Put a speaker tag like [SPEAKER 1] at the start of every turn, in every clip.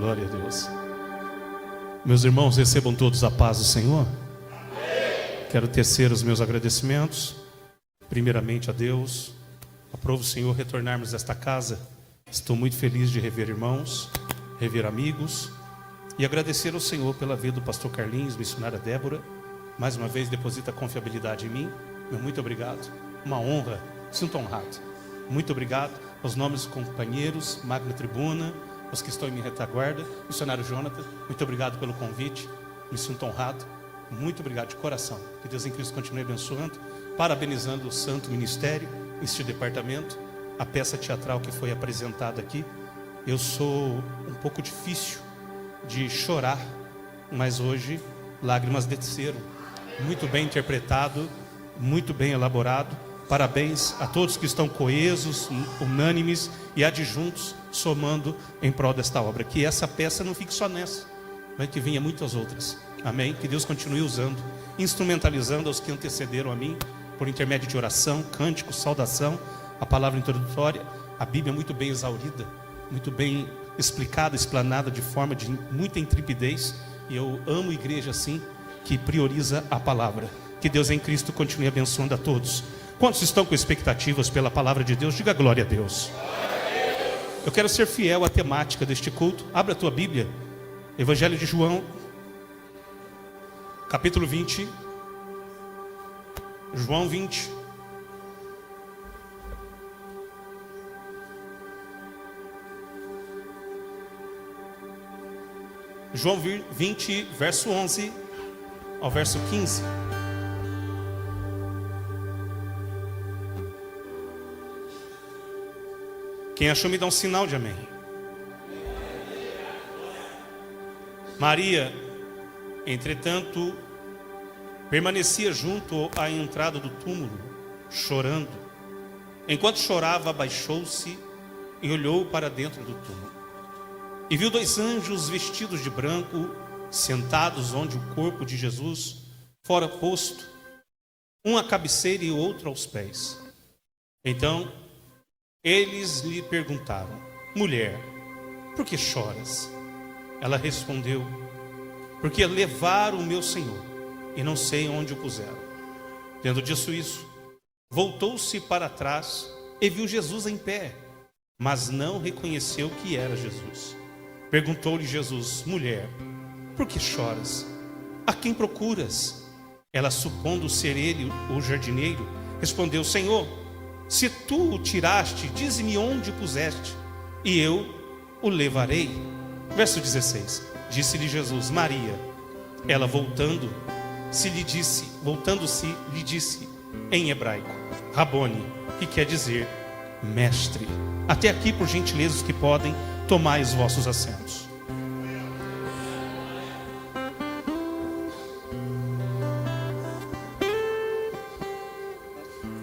[SPEAKER 1] Glória a Deus. Meus irmãos, recebam todos a paz do Senhor. Quero tecer os meus agradecimentos, primeiramente a Deus. Aprovo, Senhor, retornarmos a esta casa. Estou muito feliz de rever irmãos, rever amigos e agradecer ao Senhor pela vida do pastor Carlinhos, missionária Débora. Mais uma vez deposita confiabilidade em mim. Meu muito obrigado. Uma honra, sinto honrado. Muito obrigado aos nomes dos companheiros, Magna Tribuna, os que estão em minha retaguarda, missionário Jonathan, muito obrigado pelo convite, me sinto honrado, muito obrigado de coração, que Deus em Cristo continue abençoando, parabenizando o santo ministério, este departamento, a peça teatral que foi apresentada aqui. Eu sou um pouco difícil de chorar, mas hoje lágrimas desceram, muito bem interpretado, muito bem elaborado. Parabéns a todos que estão coesos, unânimes e adjuntos, somando em prol desta obra. Que essa peça não fique só nessa, mas que venha muitas outras. Amém? Que Deus continue usando, instrumentalizando os que antecederam a mim, por intermédio de oração, cântico, saudação, a palavra introdutória. A Bíblia é muito bem exaurida, muito bem explicada, explanada de forma de muita intrepidez. E eu amo igreja assim, que prioriza a palavra. Que Deus em Cristo continue abençoando a todos. Quantos estão com expectativas pela palavra de Deus? Diga glória a Deus. Eu quero ser fiel à temática deste culto. Abra a tua Bíblia, Evangelho de João, capítulo 20. João 20. João 20, verso 11 ao verso 15. Quem achou me dá um sinal de amém. Maria, entretanto, permanecia junto à entrada do túmulo, chorando. Enquanto chorava, abaixou-se e olhou para dentro do túmulo. E viu dois anjos vestidos de branco, sentados onde o corpo de Jesus fora posto, um à cabeceira e o outro aos pés. Então, eles lhe perguntaram: mulher, por que choras? Ela respondeu: porque levaram o meu Senhor e não sei onde o puseram. Tendo dito isso, voltou-se para trás e viu Jesus em pé, mas não reconheceu que era Jesus. Perguntou-lhe Jesus: mulher, por que choras? A quem procuras? Ela, supondo ser ele o jardineiro, respondeu: Senhor, se tu o tiraste, dize-me onde o puseste, e eu o levarei. Verso 16. Disse-lhe Jesus: Maria. Ela, voltando-se, lhe disse em hebraico: Rabone, que quer dizer mestre. Até aqui, por gentileza, os que podem, tomai os vossos assentos.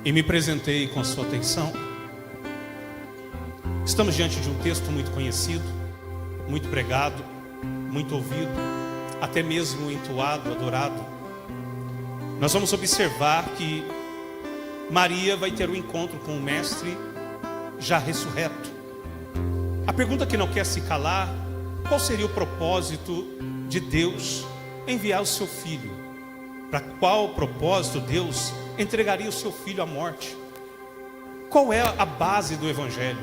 [SPEAKER 1] E me presentei com a sua atenção. Estamos diante de um texto muito conhecido, muito pregado, muito ouvido, até mesmo entoado, adorado. Nós vamos observar que Maria vai ter um encontro com o Mestre já ressurreto. A pergunta que não quer se calar: qual seria o propósito de Deus enviar o seu Filho? Para qual propósito Deus entregaria o seu Filho à morte? Qual é a base do Evangelho?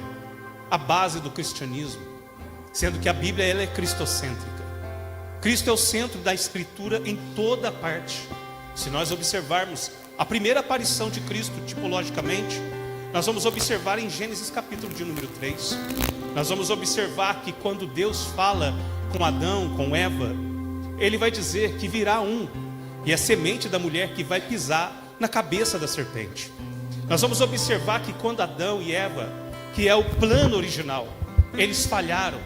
[SPEAKER 1] A base do cristianismo? Sendo que a Bíblia, ela é cristocêntrica. Cristo é o centro da Escritura em toda parte. Se nós observarmos a primeira aparição de Cristo tipologicamente, nós vamos observar em Gênesis capítulo de número 3. Nós vamos observar que quando Deus fala com Adão, com Eva, Ele vai dizer que virá um, e é a semente da mulher que vai pisar na cabeça da serpente. Nós vamos observar que quando Adão e Eva, que é o plano original, eles falharam.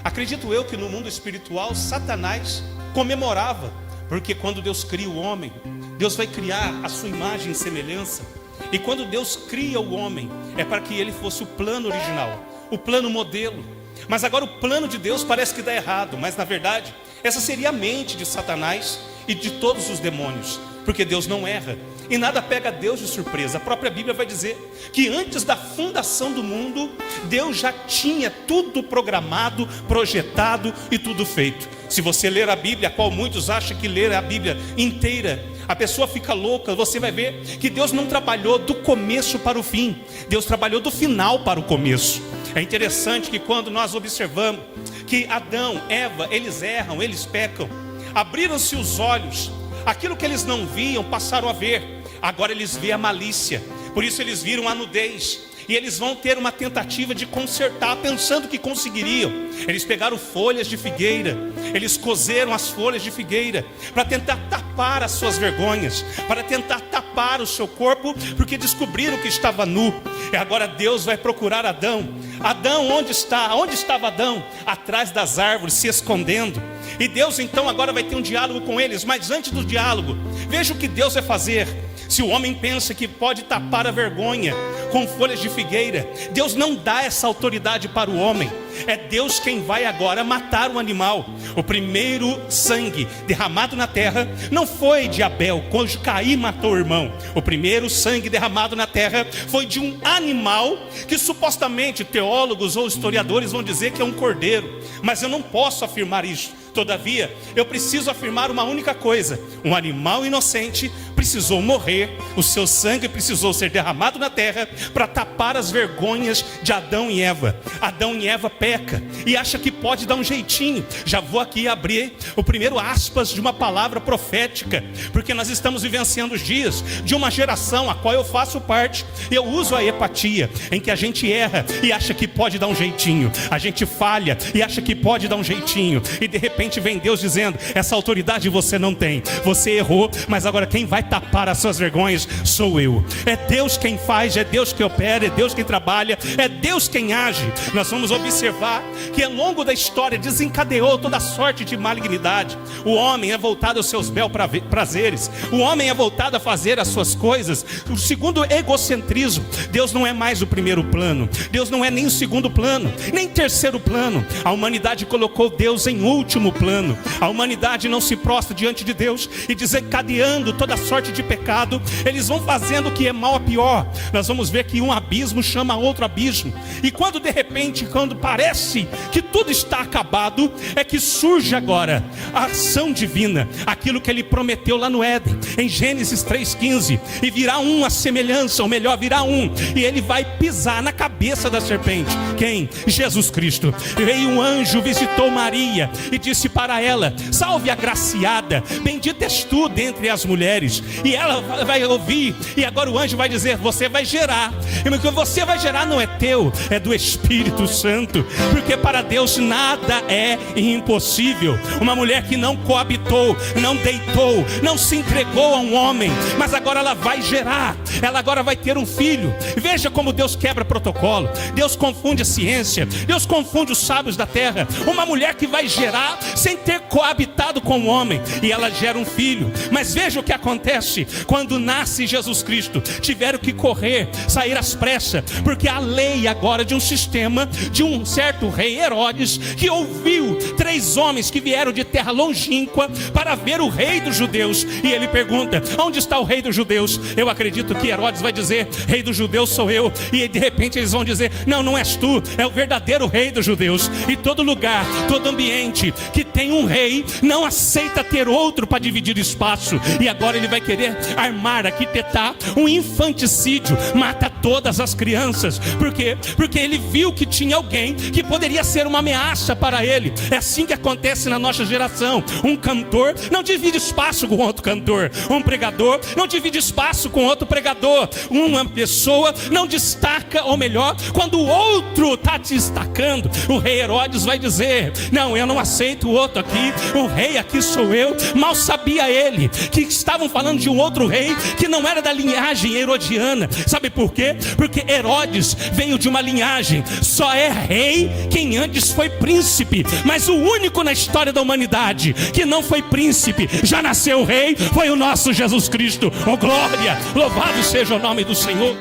[SPEAKER 1] Acredito eu que no mundo espiritual Satanás comemorava, porque quando Deus cria o homem, Deus vai criar a sua imagem e semelhança. E quando Deus cria o homem, é para que ele fosse o plano original, o plano modelo. Mas agora o plano de Deus parece que dá errado, mas na verdade essa seria a mente de Satanás e de todos os demônios, porque Deus não erra. E nada pega Deus de surpresa. A própria Bíblia vai dizer que antes da fundação do mundo, Deus já tinha tudo programado, projetado e tudo feito. Se você ler a Bíblia, a qual muitos acham que ler a Bíblia inteira, a pessoa fica louca. Você vai ver que Deus não trabalhou do começo para o fim, Deus trabalhou do final para o começo. É interessante que quando nós observamos que Adão, Eva, eles erram, eles pecam, abriram-se os olhos, aquilo que eles não viam passaram a ver. Agora eles veem a malícia, por isso eles viram a nudez. E eles vão ter uma tentativa de consertar, pensando que conseguiriam. Eles pegaram folhas de figueira, eles cozeram as folhas de figueira para tentar tapar as suas vergonhas, para tentar tapar o seu corpo, porque descobriram que estava nu. E agora Deus vai procurar Adão. Adão, onde está? Onde estava Adão? Atrás das árvores, se escondendo. E Deus então agora vai ter um diálogo com eles. Mas antes do diálogo, veja o que Deus vai fazer. Se o homem pensa que pode tapar a vergonha com folhas de figueira, Deus não dá essa autoridade para o homem. É Deus quem vai agora matar o animal. O primeiro sangue derramado na terra não foi de Abel, quando Caim matou o irmão. O primeiro sangue derramado na terra foi de um animal que supostamente teólogos ou historiadores vão dizer que é um cordeiro. Mas eu não posso afirmar isso. Todavia, eu preciso afirmar uma única coisa: um animal inocente precisou morrer, o seu sangue precisou ser derramado na terra para tapar as vergonhas de Adão e Eva. Adão e Eva peca e acha que pode dar um jeitinho. Já vou aqui abrir o primeiro aspas de uma palavra profética, porque nós estamos vivenciando os dias de uma geração a qual eu faço parte. Eu uso a empatia, em que a gente erra e acha que pode dar um jeitinho, a gente falha e acha que pode dar um jeitinho, e de repente vem Deus dizendo: essa autoridade você não tem, você errou, mas agora quem vai tapar as suas vergonhas sou eu. É Deus quem faz, é Deus que opera, é Deus quem trabalha, é Deus quem age. Nós vamos observar que ao longo da história desencadeou toda sorte de malignidade. O homem é voltado aos seus bel prazeres, o homem é voltado a fazer as suas coisas segundo o egocentrismo. Deus não é mais o primeiro plano, Deus não é nem o segundo plano, nem terceiro plano. A humanidade colocou Deus em último plano. A humanidade não se prostra diante de Deus e desencadeando toda sorte de pecado, eles vão fazendo o que é mal a pior. Nós vamos ver que um abismo chama outro abismo, e quando de repente, quando parece que tudo está acabado, é que surge agora a ação divina, aquilo que ele prometeu lá no Éden, em Gênesis 3,15, e virá uma semelhança, ou melhor, virá um, e ele vai pisar na cabeça da serpente. Quem? Jesus Cristo. Veio um anjo, visitou Maria e disse para ela: salve agraciada, bendita és tu dentre as mulheres. E ela vai ouvir, e agora o anjo vai dizer: você vai gerar, e o que você vai gerar não é teu, é do Espírito Santo, porque para Deus nada é impossível. Uma mulher que não coabitou, não deitou, não se entregou a um homem, mas agora ela vai gerar, ela agora vai ter um filho. Veja como Deus quebra protocolo, Deus confunde a ciência, Deus confunde os sábios da terra. Uma mulher que vai gerar sem ter coabitado com o homem, e ela gera um filho. Mas veja o que acontece quando nasce Jesus Cristo. Tiveram que correr, sair às pressas, porque a lei agora de um sistema, de um certo rei Herodes, que ouviu 3 homens que vieram de terra longínqua para ver o rei dos judeus, e ele pergunta: onde está o rei dos judeus? Eu acredito que Herodes vai dizer: rei dos judeus sou eu. E de repente eles vão dizer: não, não és tu, é o verdadeiro rei dos judeus. E todo lugar, todo ambiente que tem um rei não aceita ter outro para dividir espaço. E agora ele vai querer armar, arquitetar um infanticídio, mata todas as crianças. Por quê? Porque ele viu que tinha alguém que poderia ser uma ameaça para ele. É assim que acontece na nossa geração. Um cantor não divide espaço com outro cantor, um pregador não divide espaço com outro pregador, uma pessoa não destaca, ou melhor, quando o outro está destacando, o rei Herodes vai dizer: não, eu não aceito o outro aqui, o rei aqui sou eu. Mal sabia ele que estavam falando de um outro rei que não era da linhagem herodiana. Sabe por quê? Porque Herodes veio de uma linhagem, só é rei quem antes foi príncipe, mas o único na história da humanidade que não foi príncipe, já nasceu rei, foi o nosso Jesus Cristo. Oh glória, louvado seja o nome do Senhor.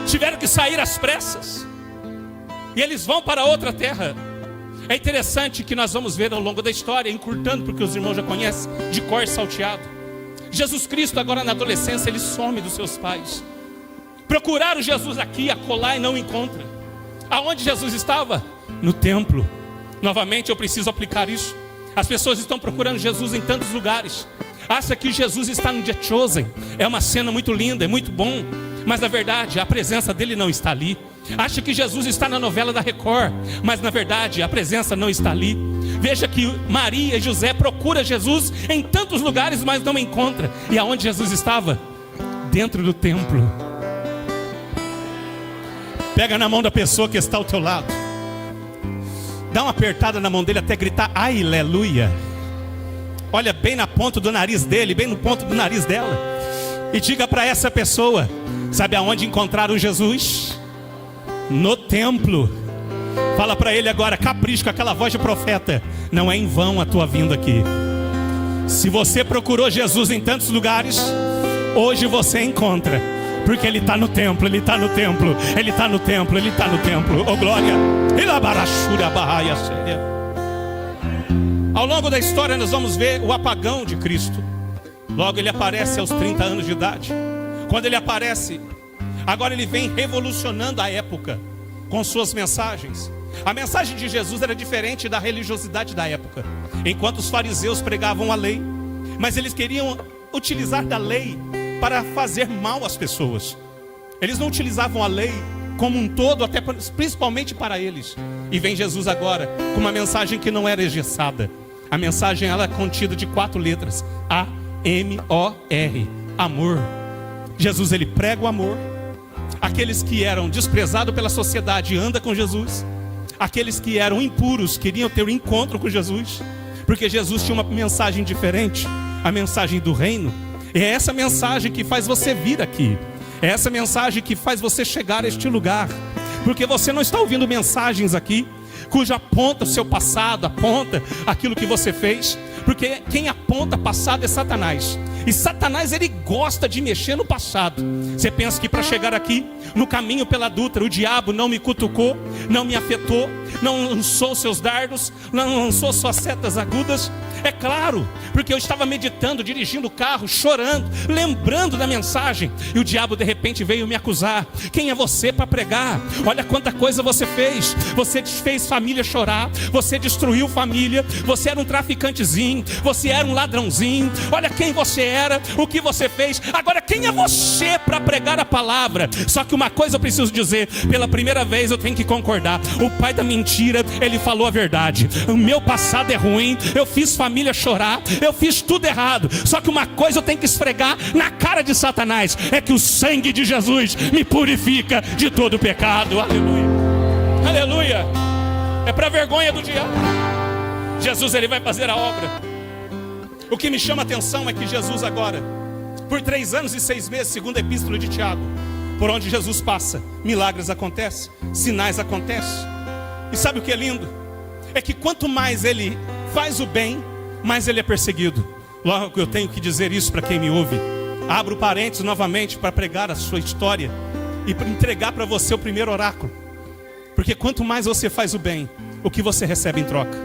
[SPEAKER 1] Tiveram que sair às pressas, e eles vão para outra terra. É interessante que nós vamos ver ao longo da história, encurtando porque os irmãos já conhecem de cor salteado. Jesus Cristo agora na adolescência, ele some dos seus pais. Procuraram Jesus aqui, acolá, e não encontra. Aonde Jesus estava? No templo. Novamente eu preciso aplicar isso. As pessoas estão procurando Jesus em tantos lugares. Acha que Jesus está no The Chosen. É uma cena muito linda, é muito bom, mas na verdade a presença dele não está ali. Acha que Jesus está na novela da Record, mas na verdade a presença não está ali. Veja que Maria e José procuram Jesus em tantos lugares, mas não encontra. E aonde Jesus estava? Dentro do templo. Pega na mão da pessoa que está ao teu lado, dá uma apertada na mão dele até gritar aleluia. Olha bem na ponta do nariz dele, bem no ponto do nariz dela, e diga para essa pessoa: sabe aonde encontraram Jesus? No templo. Fala para ele agora, capricho, com aquela voz de profeta: não é em vão a tua vinda aqui. Se você procurou Jesus em tantos lugares, hoje você encontra, porque ele está no templo, ele está no templo, ele está no templo, ele está no templo. Oh glória! Ao longo da história nós vamos ver o apagão de Cristo. Logo ele aparece aos 30 anos de idade. Quando ele aparece, agora ele vem revolucionando a época com suas mensagens. A mensagem de Jesus era diferente da religiosidade da época. Enquanto os fariseus pregavam a lei, mas eles queriam utilizar da lei para fazer mal às pessoas. Eles não utilizavam a lei como um todo, até principalmente para eles. E vem Jesus agora com uma mensagem que não era engessada. A mensagem ela é contida de 4 letras: A-M-O-R, amor. Jesus ele prega o amor. Aqueles que eram desprezados pela sociedade andam com Jesus. Aqueles que eram impuros queriam ter um encontro com Jesus, porque Jesus tinha uma mensagem diferente, a mensagem do reino. E é essa mensagem que faz você vir aqui. É essa mensagem que faz você chegar a este lugar. Porque você não está ouvindo mensagens aqui cuja aponta o seu passado, aponta aquilo que você fez. Porque quem aponta passado é Satanás. E Satanás ele gosta de mexer no passado. Você pensa que para chegar aqui no caminho pela adúltera, o diabo não me cutucou, não me afetou, não lançou seus dardos, não lançou suas setas agudas? É claro, porque eu estava meditando, dirigindo o carro, chorando, lembrando da mensagem, e o diabo de repente veio me acusar. Quem é você para pregar? Olha quanta coisa você fez. Você fez família chorar, você destruiu família, você era um traficantezinho, você era um ladrãozinho. Olha quem você era, o que você fez. Agora quem é você para pregar a palavra? Só que uma coisa eu preciso dizer, pela primeira vez eu tenho que concordar: o pai da mentira, ele falou a verdade. O meu passado é ruim, eu fiz família chorar, eu fiz tudo errado. Só que uma coisa eu tenho que esfregar na cara de Satanás: é que o sangue de Jesus me purifica de todo pecado. Aleluia, aleluia. É para vergonha do diabo. Jesus ele vai fazer a obra. O que me chama a atenção é que Jesus agora, por 3 anos e 6 meses, segundo a epístola de Tiago, por onde Jesus passa, milagres acontecem, sinais acontecem. E sabe o que é lindo? É que quanto mais ele faz o bem, mais ele é perseguido. Logo eu tenho que dizer isso para quem me ouve. Abro parênteses novamente para pregar a sua história e para entregar para você o primeiro oráculo. Porque quanto mais você faz o bem, o que você recebe em troca?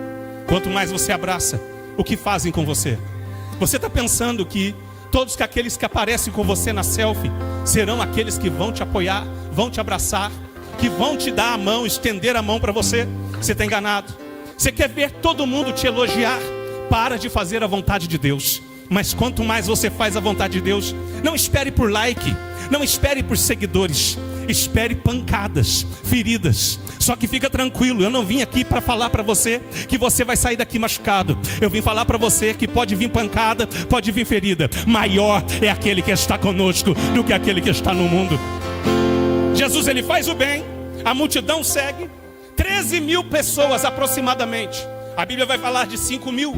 [SPEAKER 1] Quanto mais você abraça, o que fazem com você? Você está pensando que todos aqueles que aparecem com você na selfie serão aqueles que vão te apoiar, vão te abraçar, que vão te dar a mão, estender a mão para você? Você está enganado. Você quer ver todo mundo te elogiar? Para de fazer a vontade de Deus. Mas quanto mais você faz a vontade de Deus, não espere por like, não espere por seguidores, espere pancadas, feridas. Só que fica tranquilo, eu não vim aqui para falar para você que você vai sair daqui machucado. Eu vim falar para você que pode vir pancada, pode vir ferida. Maior é aquele que está conosco do que aquele que está no mundo. Jesus ele faz o bem, a multidão segue. 13.000 pessoas aproximadamente. A Bíblia vai falar de 5.000,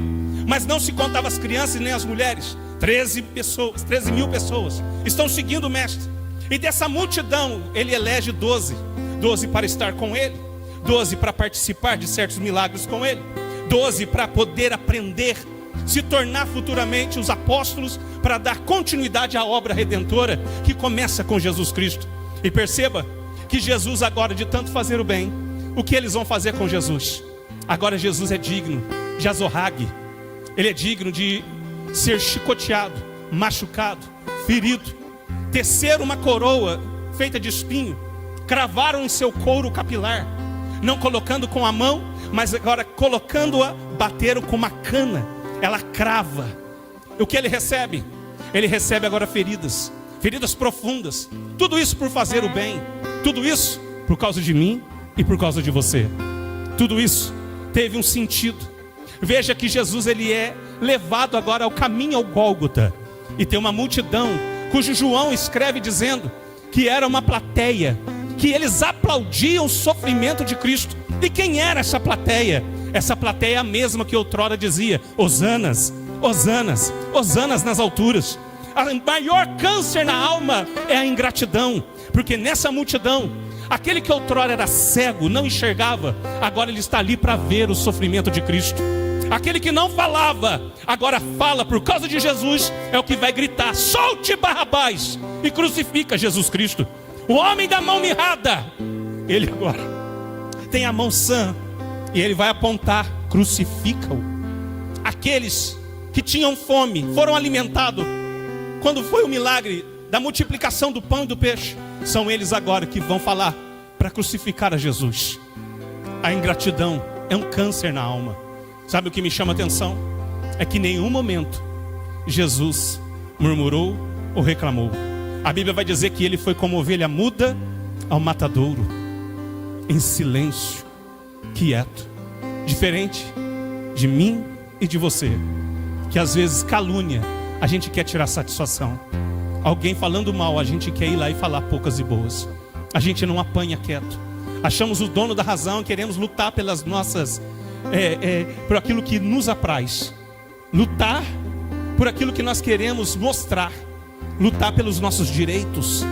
[SPEAKER 1] mas não se contava as crianças nem as mulheres. 13.000 pessoas estão seguindo o mestre. E dessa multidão ele elege 12 para estar com ele, 12 para participar de certos milagres com ele, 12 para poder aprender, se tornar futuramente os apóstolos, para dar continuidade à obra redentora que começa com Jesus Cristo. E perceba que Jesus agora, de tanto fazer o bem, o que eles vão fazer com Jesus? Agora Jesus é digno de azorrague. Ele é digno de ser chicoteado machucado, ferido. Teceram uma coroa feita de espinho, cravaram em seu couro capilar, não colocando com a mão, mas agora colocando-a, bateram com uma cana. Ela crava. O que ele recebe? Ele recebe agora feridas, feridas profundas. Tudo isso por fazer o bem. Tudo isso por causa de mim e por causa de você. Tudo isso teve um sentido. Veja que Jesus, ele é levado agora ao caminho ao Gólgota. E tem uma multidão, cujo João escreve dizendo que era uma plateia, que eles aplaudiam o sofrimento de Cristo. E quem era essa plateia? Essa plateia é a mesma que outrora dizia: Hosanas, Hosanas, Hosanas nas alturas. O maior câncer na alma é a ingratidão, porque nessa multidão, aquele que outrora era cego, não enxergava, agora ele está ali para ver o sofrimento de Cristo. Aquele que não falava, agora fala por causa de Jesus, é o que vai gritar: solte Barrabás e crucifica Jesus Cristo. O homem da mão mirrada, ele agora tem a mão sã, e ele vai apontar: crucifica-o. Aqueles que tinham fome foram alimentados quando foi o milagre da multiplicação do pão e do peixe. São eles agora que vão falar para crucificar a Jesus. A ingratidão é um câncer na alma. Sabe o que me chama a atenção? É que em nenhum momento Jesus murmurou ou reclamou. A Bíblia vai dizer que ele foi como ovelha muda ao matadouro, em silêncio, quieto. Diferente de mim e de você, que às vezes calúnia, a gente quer tirar satisfação. Alguém falando mal, a gente quer ir lá e falar poucas e boas. A gente não apanha quieto. Achamos o dono da razão e queremos lutar pelas nossas por aquilo que nos apraz. Lutar por aquilo que nós queremos mostrar. Lutar pelos nossos direitos.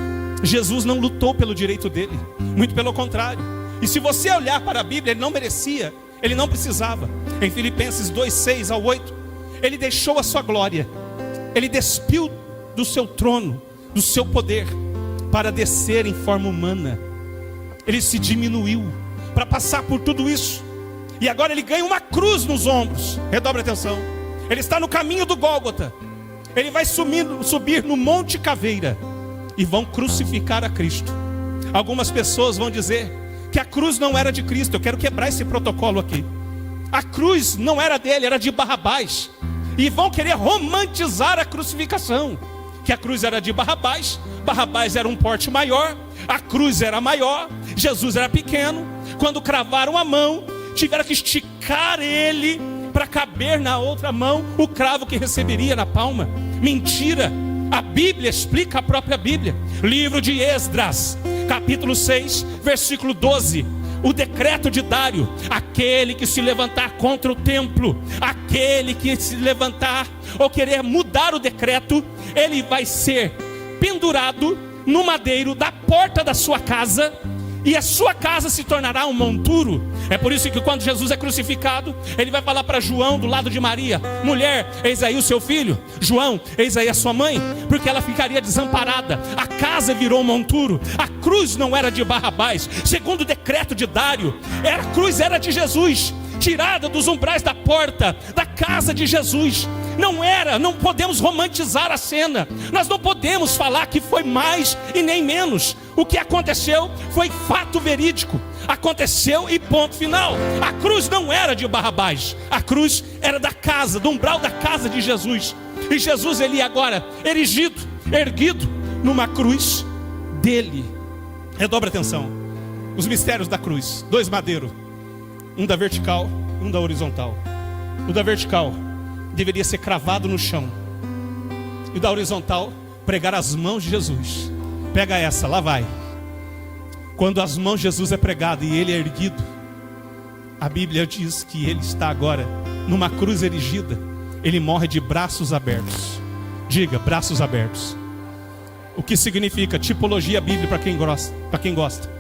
[SPEAKER 1] Jesus não lutou pelo direito dele, muito pelo contrário. E se você olhar para a Bíblia, ele não merecia, ele não precisava. Em Filipenses 2:6 ao 8, ele deixou a sua glória, ele despiu do seu trono, do seu poder, para descer em forma humana. Ele se diminuiu para passar por tudo isso. E agora ele ganha uma cruz nos ombros. Redobre atenção. Ele está no caminho do Gólgota. Ele vai subir no Monte Caveira, e vão crucificar a Cristo. Algumas pessoas vão dizer que a cruz não era de Cristo. Eu quero quebrar esse protocolo aqui. A cruz não era dele, era de Barrabás. E vão querer romantizar a crucificação, que a cruz era de Barrabás. Barrabás era um porte maior, a cruz era maior, Jesus era pequeno. Quando cravaram a mão, tiveram que esticar ele para caber na outra mão o cravo que receberia na palma. Mentira! A Bíblia explica, a própria Bíblia. Livro de Esdras, capítulo 6, versículo 12. O decreto de Dário: aquele que se levantar contra o templo, aquele que se levantar ou querer mudar o decreto, ele vai ser pendurado no madeiro da porta da sua casa, e a sua casa se tornará um monturo. É por isso que quando Jesus é crucificado, ele vai falar para João do lado de Maria: mulher, eis aí o seu filho. João, eis aí a sua mãe. Porque ela ficaria desamparada. A casa virou um monturo. A cruz não era de Barrabás, segundo o decreto de Dário. A cruz era de Jesus, tirada dos umbrais da porta da casa de Jesus. Não podemos romantizar a cena. Nós não podemos falar que foi mais e nem menos. O que aconteceu foi fato verídico. Aconteceu e ponto final. A cruz não era de Barrabás. A cruz era da casa, do umbral da casa de Jesus. E Jesus, ele agora erguido numa cruz dele. Redobre atenção. Os mistérios da cruz. 2 madeiros. Um da vertical, um da horizontal. O da vertical deveria ser cravado no chão, e da horizontal pregar as mãos de Jesus. Pega essa, lá vai. Quando as mãos de Jesus é pregado e ele é erguido, a Bíblia diz que ele está agora numa cruz erigida. Ele morre de braços abertos. Diga, braços abertos. O que significa? Tipologia bíblica para quem gosta.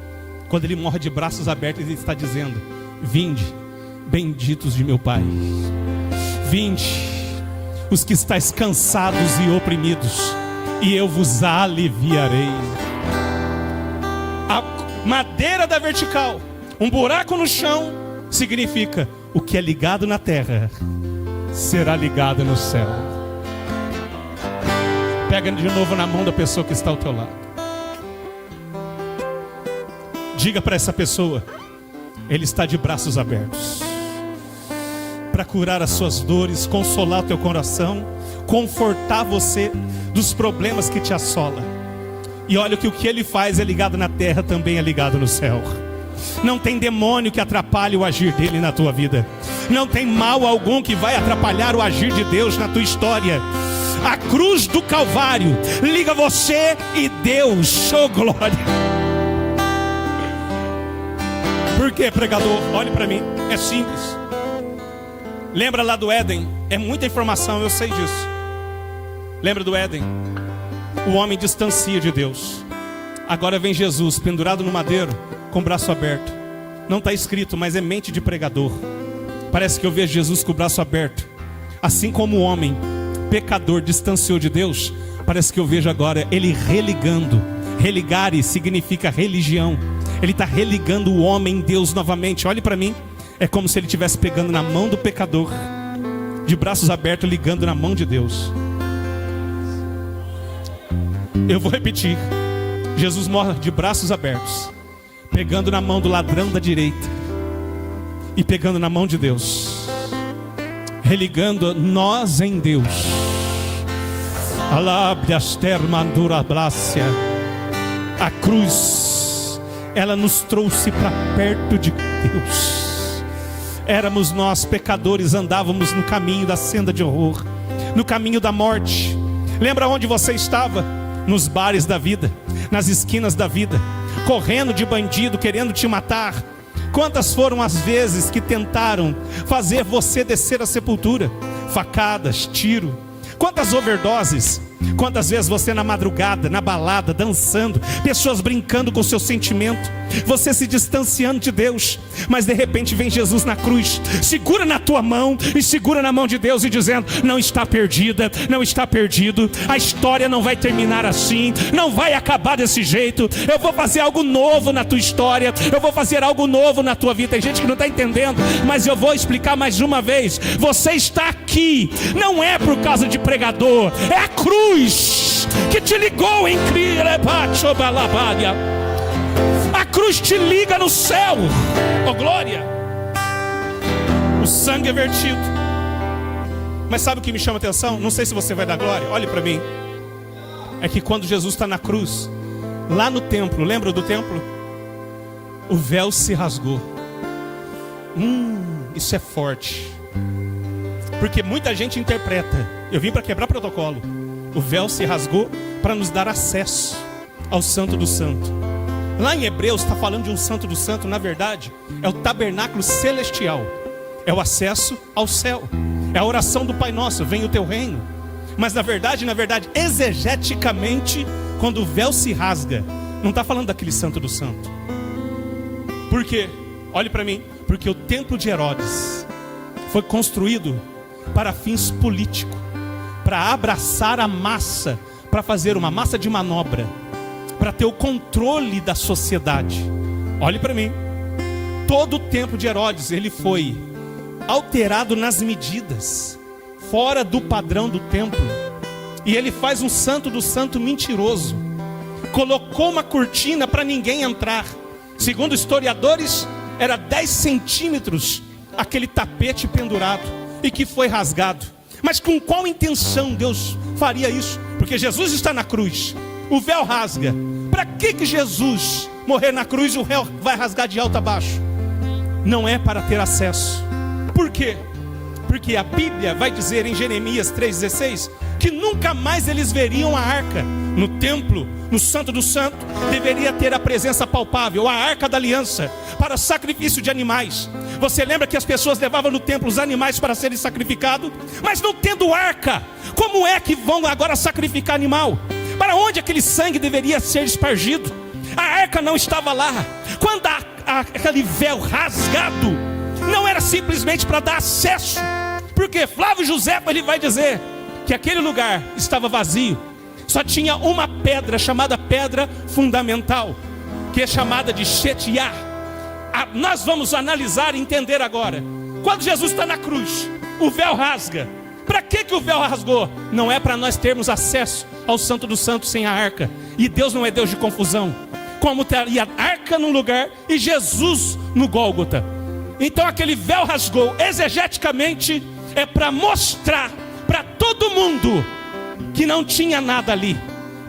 [SPEAKER 1] Quando ele morre de braços abertos, ele está dizendo: vinde, benditos de meu Pai. Vinde, os que estáis cansados e oprimidos, e eu vos aliviarei. A madeira da vertical, um buraco no chão, significa: o que é ligado na terra será ligado no céu. Pega de novo na mão da pessoa que está ao teu lado. Diga para essa pessoa: Ele está de braços abertos para curar as suas dores, consolar o teu coração, confortar você dos problemas que te assolam. E olha que o que Ele faz é ligado na terra, também é ligado no céu. Não tem demônio que atrapalhe o agir dele na tua vida. Não tem mal algum que vai atrapalhar o agir de Deus na tua história. A cruz do Calvário liga você e Deus. Oh glória! Por que, pregador? Olhe para mim, é simples. Lembra lá do Éden? É muita informação, eu sei disso. Lembra do Éden? O homem distancia de Deus. Agora vem Jesus pendurado no madeiro, com o braço aberto. Não está escrito, mas é mente de pregador. Parece que eu vejo Jesus com o braço aberto. Assim como o homem pecador distanciou de Deus, parece que eu vejo agora Ele religando. Religare significa religião. Ele está religando o homem em Deus novamente. Olhe para mim. É como se Ele estivesse pegando na mão do pecador, de braços abertos, ligando na mão de Deus. Eu vou repetir. Jesus morre de braços abertos, pegando na mão do ladrão da direita e pegando na mão de Deus, religando nós em Deus. A cruz, ela nos trouxe para perto de Deus. Éramos nós pecadores, andávamos no caminho da senda de horror, no caminho da morte. Lembra onde você estava? Nos bares da vida, nas esquinas da vida, correndo de bandido, querendo te matar. Quantas foram as vezes que tentaram fazer você descer à sepultura? Facadas, tiro. Quantas overdoses? Quantas vezes você na madrugada, na balada, dançando, pessoas brincando com o seu sentimento, você se distanciando de Deus, mas de repente vem Jesus na cruz, segura na tua mão e segura na mão de Deus e dizendo: não está perdida, não está perdido, a história não vai terminar assim, não vai acabar desse jeito, eu vou fazer algo novo na tua história, eu vou fazer algo novo na tua vida. Tem gente que não está entendendo, mas eu vou explicar mais uma vez. Você está aqui, não é por causa de pregador, é a cruz que te ligou em Cristo. A cruz te liga no céu. Oh glória! O sangue é vertido. Mas sabe o que me chama a atenção? Não sei se você vai dar glória, olhe para mim. É que quando Jesus está na cruz, lá no templo, lembra do templo? O véu se rasgou. Isso é forte. Porque muita gente interpreta. Eu vim para quebrar protocolo. O véu se rasgou para nos dar acesso ao Santo do Santo. Lá em Hebreus está falando de um Santo do Santo. Na verdade é o tabernáculo celestial. É o acesso ao céu. É a oração do Pai Nosso: venha o teu reino. Mas na verdade, exegeticamente, quando o véu se rasga, não está falando daquele Santo do Santo. Por quê? Olhe para mim. Porque o templo de Herodes foi construído para fins políticos, para abraçar a massa, para fazer uma massa de manobra, para ter o controle da sociedade. Olhe para mim. Todo o templo de Herodes, ele foi alterado nas medidas, fora do padrão do templo. E ele faz um santo do santo mentiroso. Colocou uma cortina para ninguém entrar. Segundo historiadores, era 10 centímetros aquele tapete pendurado e que foi rasgado. Mas com qual intenção Deus faria isso? Porque Jesus está na cruz, o véu rasga. Para que Jesus morrer na cruz e o véu vai rasgar de alto a baixo? Não é para ter acesso. Por quê? Porque a Bíblia vai dizer em Jeremias 3,16 que nunca mais eles veriam a arca. No templo, no Santo do Santo, deveria ter a presença palpável, a arca da aliança, para sacrifício de animais. Você lembra que as pessoas levavam no templo os animais para serem sacrificados? Mas não tendo arca, como é que vão agora sacrificar animal? Para onde aquele sangue deveria ser espargido? A arca não estava lá. Quando aquele véu rasgado, não era simplesmente para dar acesso. Porque Flávio José, ele vai dizer que aquele lugar estava vazio. Só tinha uma pedra chamada pedra fundamental, que é chamada de Shetiá. Nós vamos analisar e entender agora. Quando Jesus está na cruz, o véu rasga. Para que o véu rasgou? Não é para nós termos acesso ao Santo dos Santos sem a arca. E Deus não é Deus de confusão. Como teria a arca num lugar e Jesus no Gólgota. Então aquele véu rasgou. Exegeticamente é para mostrar para todo mundo que não tinha nada ali.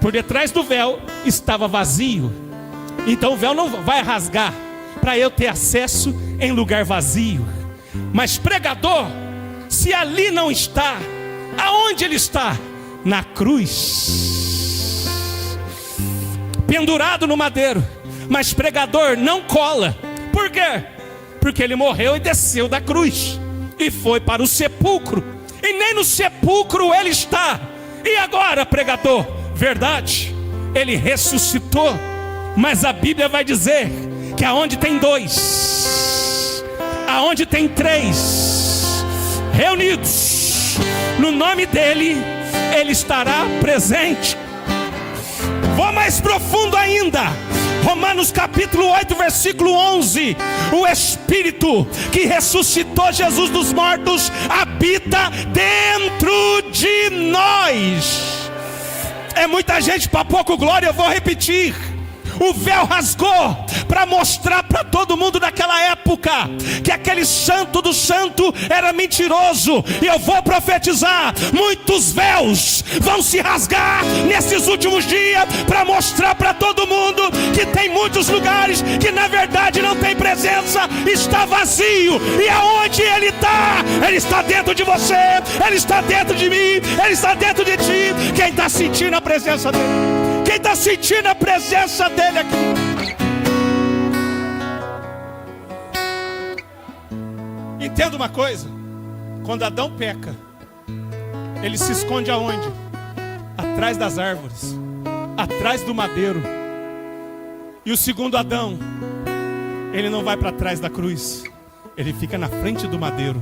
[SPEAKER 1] Por detrás do véu estava vazio. Então o véu não vai rasgar para eu ter acesso em lugar vazio. Mas pregador, se ali não está, aonde ele está? Na cruz, pendurado no madeiro. Mas pregador não cola. Por quê? Porque ele morreu e desceu da cruz e foi para o sepulcro. E nem no sepulcro ele está. E agora, pregador? Verdade, ele ressuscitou. Mas a Bíblia vai dizer que aonde tem dois, aonde tem três reunidos no nome dele, ele estará presente. Vou mais profundo ainda. Romanos capítulo 8, versículo 11. O Espírito que ressuscitou Jesus dos mortos habita dentro de nós. É muita gente para pouco glória, eu vou repetir. O véu rasgou para mostrar para todo mundo daquela época que aquele santo do santo era mentiroso. E eu vou profetizar: muitos véus vão se rasgar nesses últimos dias para mostrar para todo mundo que tem muitos lugares que na verdade não tem presença, está vazio. E aonde ele está? Ele está dentro de você, ele está dentro de mim, ele está dentro de ti. Quem está sentindo a presença dele? Quem está sentindo a presença dele aqui? Entenda uma coisa: quando Adão peca, ele se esconde aonde? Atrás das árvores, atrás do madeiro. E o segundo Adão, ele não vai para trás da cruz, ele fica na frente do madeiro.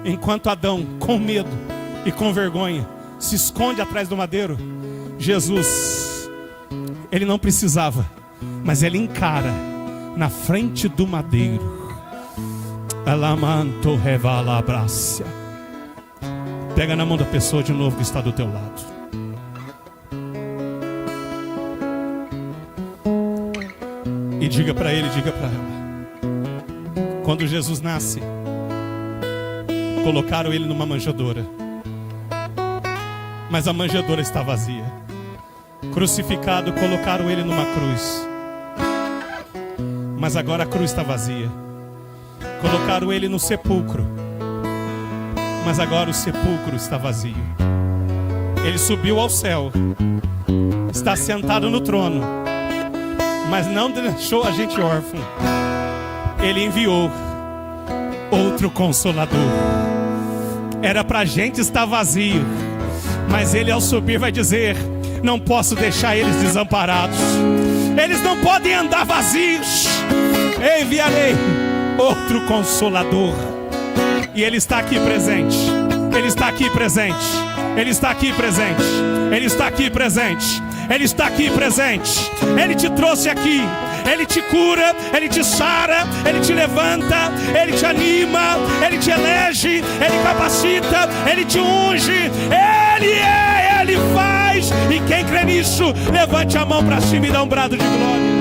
[SPEAKER 1] Enquanto Adão, com medo e com vergonha, se esconde atrás do madeiro, Jesus, ele não precisava, mas ele encara na frente do madeiro. Alamanto revala abraça. Pega na mão da pessoa de novo que está do teu lado. E diga para ele, diga para ela: quando Jesus nasce, colocaram ele numa manjedoura, mas a manjedoura está vazia. Crucificado, colocaram ele numa cruz, mas agora a cruz está vazia. Colocaram ele no sepulcro, mas agora o sepulcro está vazio. Ele subiu ao céu, está sentado no trono, mas não deixou a gente órfão. Ele enviou outro Consolador. Era para a gente estar vazio, mas ele ao subir vai dizer: não posso deixar eles desamparados, eles não podem andar vazios. Enviarei outro Consolador. E ele está aqui presente. Ele está aqui presente. Ele está aqui presente. Ele está aqui presente. Ele está aqui presente. Ele te trouxe aqui. Ele te cura, ele te sara, ele te levanta, ele te anima, ele te elege, ele capacita, ele te unge. Ele faz. E quem crê nisso, levante a mão para cima e dá um brado de glória.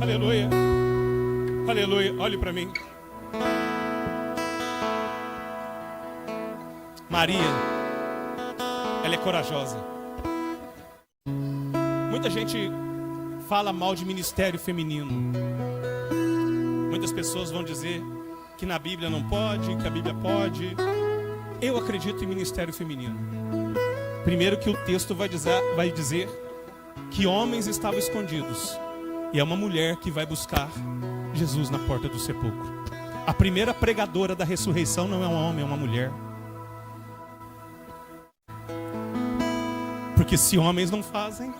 [SPEAKER 1] Aleluia. Aleluia. Olhe para mim. Maria, ela é corajosa. Muita gente fala mal de ministério feminino. Muitas pessoas vão dizer que na Bíblia não pode, que a Bíblia pode. Eu acredito em ministério feminino. Primeiro que o texto vai dizer que homens estavam escondidos. E é uma mulher que vai buscar Jesus na porta do sepulcro. A primeira pregadora da ressurreição não é um homem, é uma mulher. Porque se homens não fazem,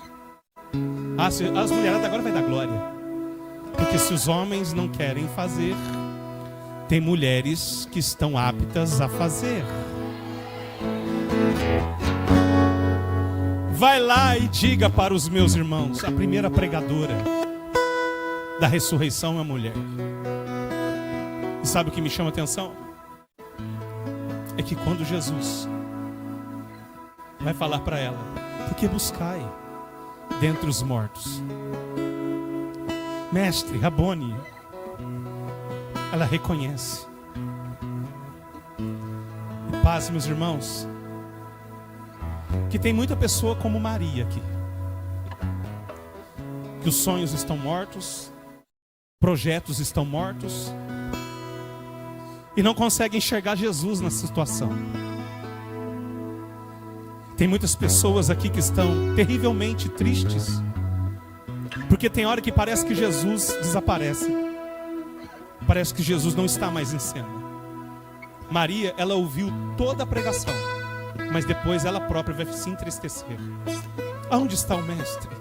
[SPEAKER 1] as mulheradas agora vai dar glória. Porque se os homens não querem fazer, tem mulheres que estão aptas a fazer. Vai lá e diga para os meus irmãos: a primeira pregadora da ressurreição é a mulher. E sabe o que me chama a atenção? É que quando Jesus vai falar para ela, por que buscai dentre os mortos? Mestre, Rabone, ela reconhece. E paz, meus irmãos, que tem muita pessoa como Maria aqui, que os sonhos estão mortos, projetos estão mortos, e não consegue enxergar Jesus na situação. Tem muitas pessoas aqui que estão terrivelmente tristes, porque tem hora que parece que Jesus desaparece, parece que Jesus não está mais em cena. Maria, ela ouviu toda a pregação, mas depois ela própria vai se entristecer. Aonde está o Mestre?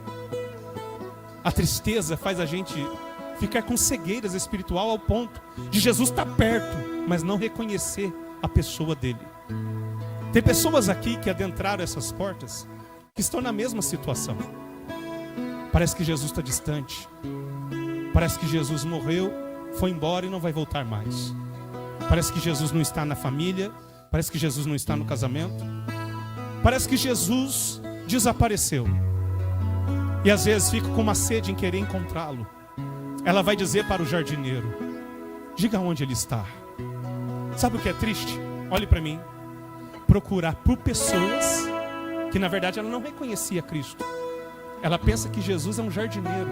[SPEAKER 1] A tristeza faz a gente ficar com cegueiras espiritual ao ponto de Jesus estar perto, mas não reconhecer a pessoa dele. Tem pessoas aqui que adentraram essas portas, que estão na mesma situação. Parece que Jesus está distante. Parece que Jesus morreu, foi embora e não vai voltar mais. Parece que Jesus não está na família. Parece que Jesus não está no casamento. Parece que Jesus desapareceu. E às vezes fica com uma sede em querer encontrá-lo. Ela vai dizer para o jardineiro: diga onde ele está. Sabe o que é triste? Olhe para mim. Procurar por pessoas que na verdade ela não reconhecia Cristo. Ela pensa que Jesus é um jardineiro.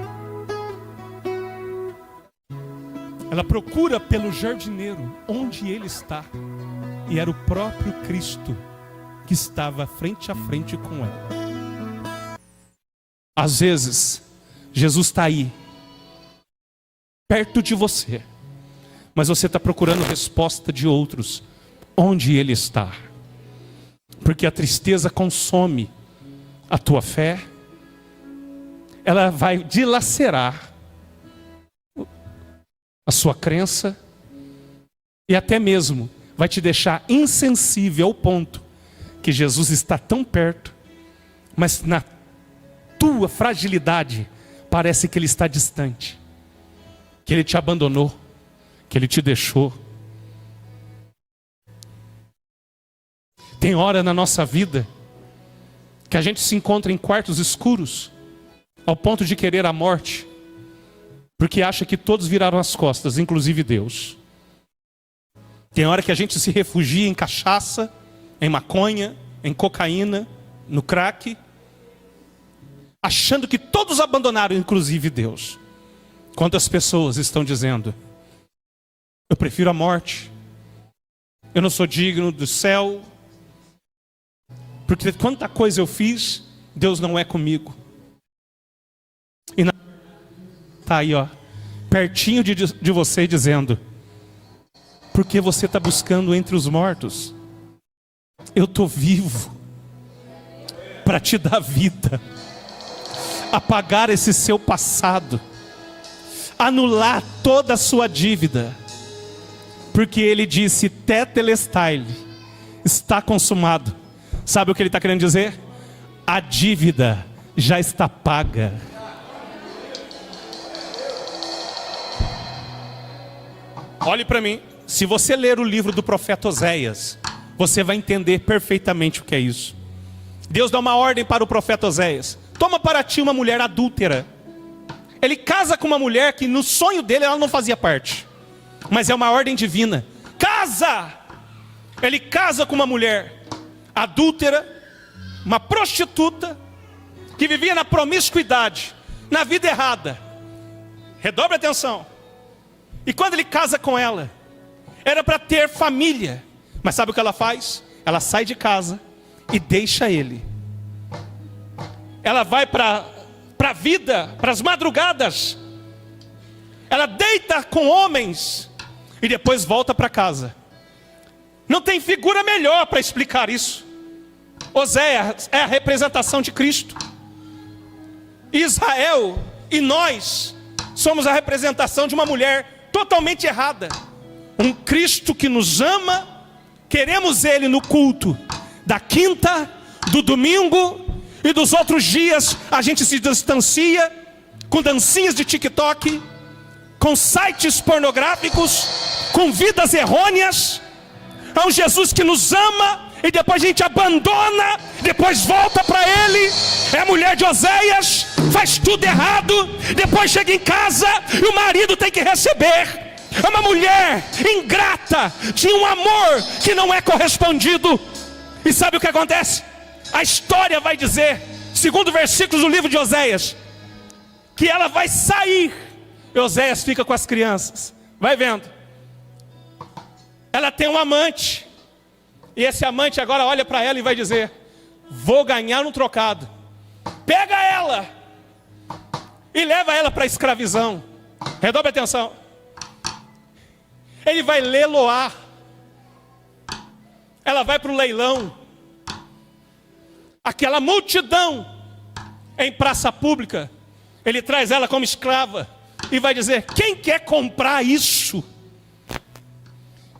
[SPEAKER 1] Ela procura pelo jardineiro onde ele está. E era o próprio Cristo que estava frente a frente com ela. Às vezes Jesus está aí, perto de você, mas você está procurando resposta de outros onde ele está. Porque a tristeza consome a tua fé, ela vai dilacerar a sua crença e até mesmo vai te deixar insensível ao ponto que Jesus está tão perto, mas na tua fragilidade parece que ele está distante, que ele te abandonou, que ele te deixou. Tem hora na nossa vida que a gente se encontra em quartos escuros ao ponto de querer a morte, porque acha que todos viraram as costas, inclusive Deus. Tem hora que a gente se refugia em cachaça, em maconha, em cocaína, no crack, achando que todos abandonaram, inclusive Deus. Quantas pessoas estão dizendo: eu prefiro a morte, eu não sou digno do céu, porque quanta coisa eu fiz, Deus não é comigo. E está aí, ó, pertinho de você, dizendo: porque você está buscando entre os mortos? Eu estou vivo para te dar vida, apagar esse seu passado, anular toda a sua dívida, porque ele disse: tetelestai, está consumado. Sabe o que ele está querendo dizer? A dívida já está paga. Olhe para mim. Se você ler o livro do profeta Oséias, você vai entender perfeitamente o que é isso. Deus dá uma ordem para o profeta Oséias: toma para ti uma mulher adúltera. Ele casa com uma mulher que no sonho dele ela não fazia parte, mas é uma ordem divina. Casa! Ele casa com uma mulher adúltera, uma prostituta, que vivia na promiscuidade, na vida errada. Redobre a atenção. E quando ele casa com ela, era para ter família. Mas sabe o que ela faz? Ela sai de casa e deixa ele. Ela vai para a vida, para as madrugadas. Ela deita com homens e depois volta para casa. Não tem figura melhor para explicar isso. Oséias é a representação de Cristo. Israel e nós somos a representação de uma mulher totalmente errada. Um Cristo que nos ama, queremos ele no culto da quinta, do domingo e dos outros dias a gente se distancia com dancinhas de TikTok, com sites pornográficos, com vidas errôneas, a um Jesus que nos ama e depois a gente abandona, depois volta para Ele. É a mulher de Oséias, faz tudo errado, depois chega em casa e o marido tem que receber. É uma mulher ingrata, tinha um amor que não é correspondido. E sabe o que acontece? A história vai dizer, segundo o versículo do livro de Oséias, que ela vai sair e Oséias fica com as crianças. Vai vendo. Ela tem um amante, e esse amante agora olha para ela e vai dizer: vou ganhar um trocado. Pega ela e leva ela para a escravidão. Redobre a atenção. Ele vai leiloar. Ela vai para o leilão. Aquela multidão em praça pública, ele traz ela como escrava e vai dizer: quem quer comprar isso?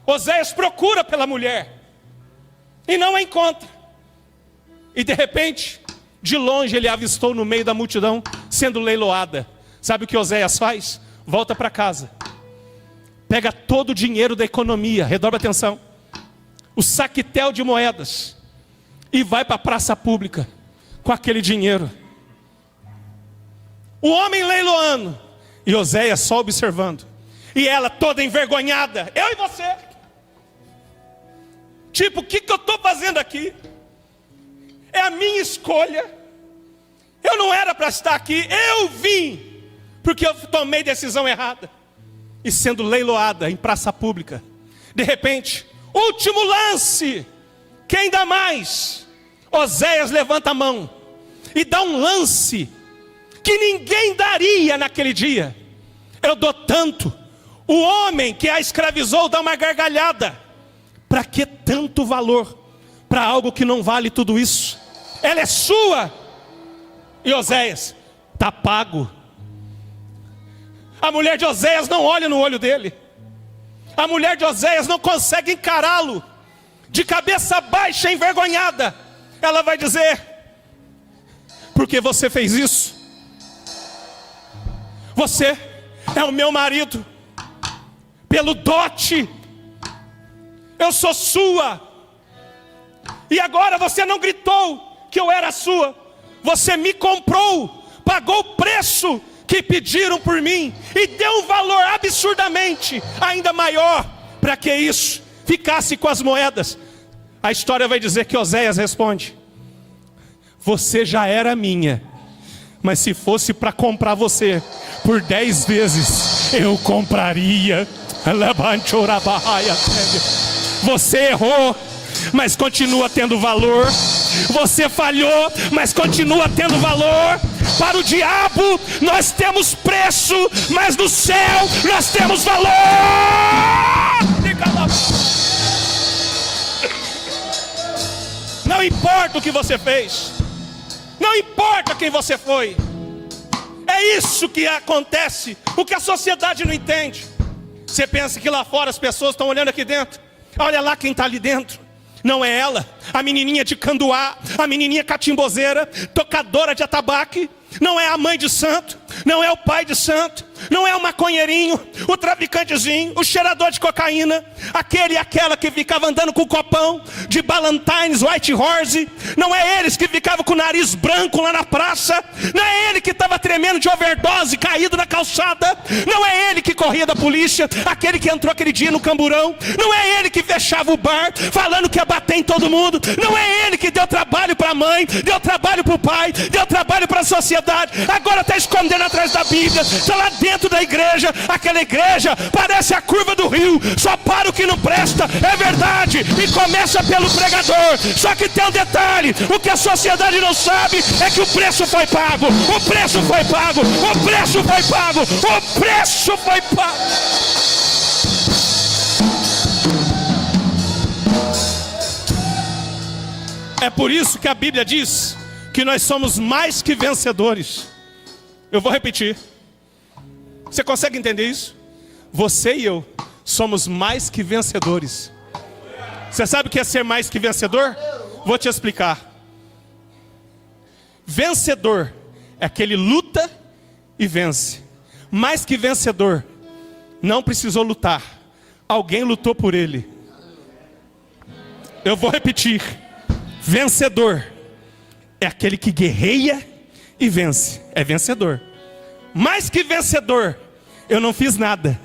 [SPEAKER 1] Oséias procura pela mulher e não a encontra. E de repente, de longe ele a avistou no meio da multidão sendo leiloada. Sabe o que Oséias faz? Volta para casa, pega todo o dinheiro da economia, redobra a atenção, o saquetel de moedas, e vai para a praça pública com aquele dinheiro. O homem leiloando e Oséias só observando, e ela toda envergonhada. Eu e você, tipo, o que eu estou fazendo aqui? É a minha escolha. Eu não era para estar aqui. Eu vim porque eu tomei decisão errada. E sendo leiloada em praça pública. De repente, último lance. Quem dá mais? Oséias levanta a mão e dá um lance que ninguém daria naquele dia. Eu dou tanto. O homem que a escravizou dá uma gargalhada. Para que tanto valor para algo que não vale tudo isso? Ela é sua. E Oséias, está pago. A mulher de Oséias não olha no olho dele. A mulher de Oséias não consegue encará-lo. De cabeça baixa, envergonhada, ela vai dizer: porque você fez isso? Você é o meu marido pelo dote. Eu sou sua. E agora você não gritou que eu era sua. Você me comprou, pagou o preço que pediram por mim e deu um valor absurdamente ainda maior para que isso ficasse com as moedas. A história vai dizer que Oséias responde: você já era minha, mas se fosse para comprar você por 10 vezes, eu compraria. Você errou, mas continua tendo valor. Você falhou, mas continua tendo valor. Para o diabo nós temos preço, mas no céu nós temos valor. Não importa o que você fez, não importa quem você foi. É isso que acontece, o que a sociedade não entende. Você pensa que lá fora as pessoas estão olhando aqui dentro. Olha lá quem está ali dentro. Não é ela, a menininha de canduá, a menininha catimbozeira, tocadora de atabaque. Não é a mãe de santo, não é o pai de santo, não é o maconheirinho, o traficantezinho, o cheirador de cocaína, aquele e aquela que ficava andando com o copão de Ballantines, White Horse. Não é eles que ficavam com o nariz branco lá na praça. Não é ele que estava tremendo de overdose, caído na calçada. Não é ele que corria da polícia, aquele que entrou aquele dia no camburão. Não é ele que fechava o bar, falando que ia bater em todo mundo. Não é ele que deu trabalho para a mãe, deu trabalho para o pai, deu trabalho para a sociedade. Agora está escondendo atrás da Bíblia, está lá dentro da igreja. Aquela igreja parece a curva do rio, só para o que não presta, é verdade, e começa pelo pregador. Só que tem um detalhe: o que a sociedade não sabe é que o preço foi pago. O preço foi pago. O preço foi pago. O preço foi pago. É por isso que a Bíblia diz que nós somos mais que vencedores. Eu vou repetir. Você consegue entender isso? Você e eu somos mais que vencedores. Você sabe o que é ser mais que vencedor? Vou te explicar. Vencedor é aquele luta e vence. Mais que vencedor não precisou lutar, alguém lutou por ele. Eu vou repetir: vencedor é aquele que guerreia e vence, é vencedor. Mais que vencedor, eu não fiz nada.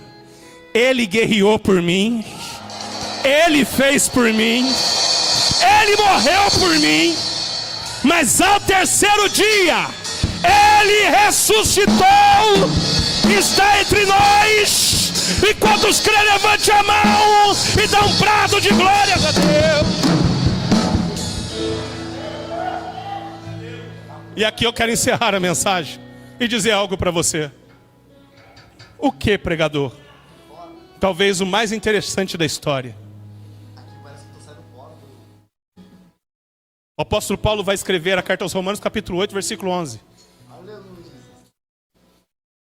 [SPEAKER 1] Ele guerreou por mim, Ele fez por mim, Ele morreu por mim, mas ao terceiro dia, Ele ressuscitou, está entre nós. E quantos crê, levante a mão e dá um brado de glórias a Deus. E aqui eu quero encerrar a mensagem e dizer algo para você. O que, pregador? Talvez o mais interessante da história. O apóstolo Paulo vai escrever a carta aos Romanos, capítulo 8, versículo 11.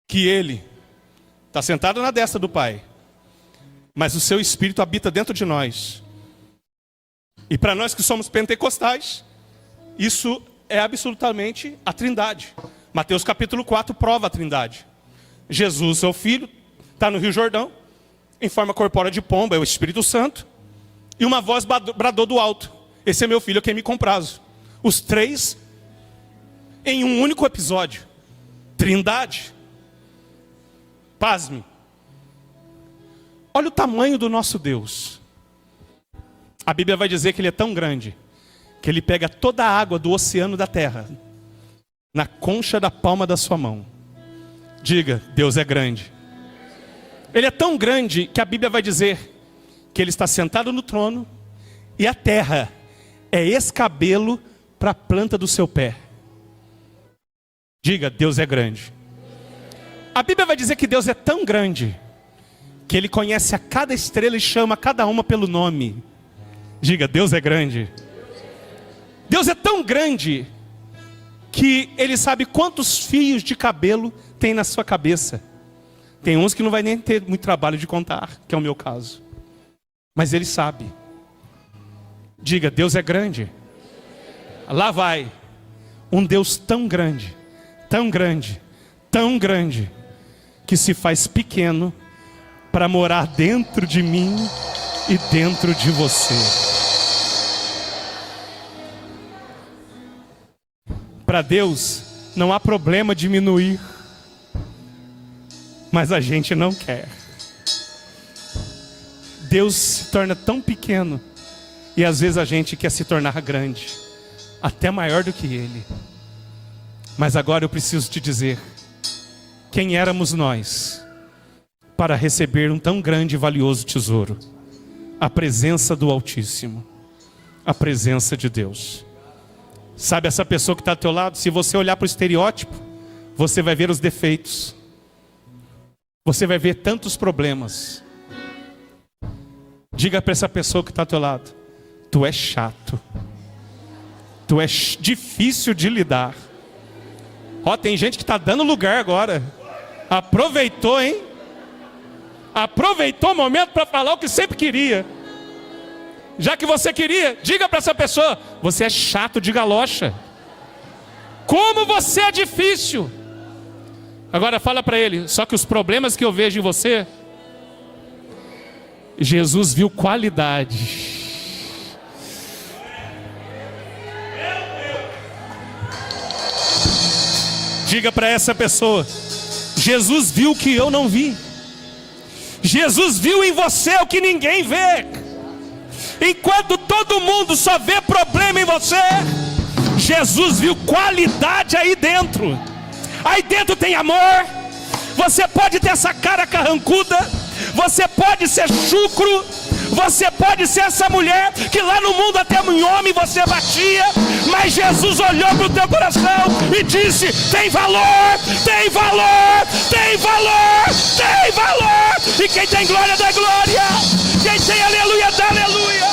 [SPEAKER 1] Que ele está sentado na destra do Pai, mas o seu Espírito habita dentro de nós. E para nós que somos pentecostais, isso é absolutamente a Trindade. Mateus capítulo 4 prova a Trindade. Jesus, seu Filho, está no Rio Jordão, em forma corpórea de pomba, é o Espírito Santo. E uma voz bradou do alto: esse é meu filho, a quem me comprazo. Os três em um único episódio. Trindade. Pasme. Olha o tamanho do nosso Deus. A Bíblia vai dizer que Ele é tão grande que Ele pega toda a água do oceano da terra na concha da palma da sua mão. Diga: Deus é grande. Ele é tão grande que a Bíblia vai dizer que Ele está sentado no trono e a terra é escabelo para a planta do seu pé. Diga: Deus é grande. A Bíblia vai dizer que Deus é tão grande que Ele conhece a cada estrela e chama cada uma pelo nome. Diga: Deus é grande. Deus é tão grande que Ele sabe quantos fios de cabelo tem na sua cabeça. Tem uns que não vai nem ter muito trabalho de contar, que é o meu caso. Mas Ele sabe. Diga: Deus é grande. Lá vai um Deus tão grande, tão grande, tão grande, que se faz pequeno para morar dentro de mim e dentro de você. Para Deus não há problema diminuir, mas a gente não quer. Deus se torna tão pequeno e às vezes a gente quer se tornar grande, até maior do que Ele. Mas agora eu preciso te dizer: quem éramos nós para receber um tão grande e valioso tesouro? A presença do Altíssimo, a presença de Deus. Sabe essa pessoa que está ao teu lado? Se você olhar para o estereótipo, você vai ver os defeitos. Você vai ver tantos problemas. Diga para essa pessoa que está ao teu lado: tu é chato. Tu é difícil de lidar. Ó, tem gente que está dando lugar agora. Aproveitou, hein? Aproveitou o momento para falar o que sempre queria. Já que você queria, diga para essa pessoa: você é chato de galocha. Como você é difícil. Agora fala para ele: só que os problemas que eu vejo em você, Jesus viu qualidade. Diga para essa pessoa: Jesus viu o que eu não vi. Jesus viu em você o que ninguém vê. Enquanto todo mundo só vê problema em você, Jesus viu qualidade aí dentro. Aí dentro tem amor. Você pode ter essa cara carrancuda, você pode ser chucro, você pode ser essa mulher que lá no mundo até em homem você batia, mas Jesus olhou para o teu coração e disse: tem valor, tem valor, tem valor, tem valor. E quem tem glória dá glória, quem tem aleluia dá aleluia.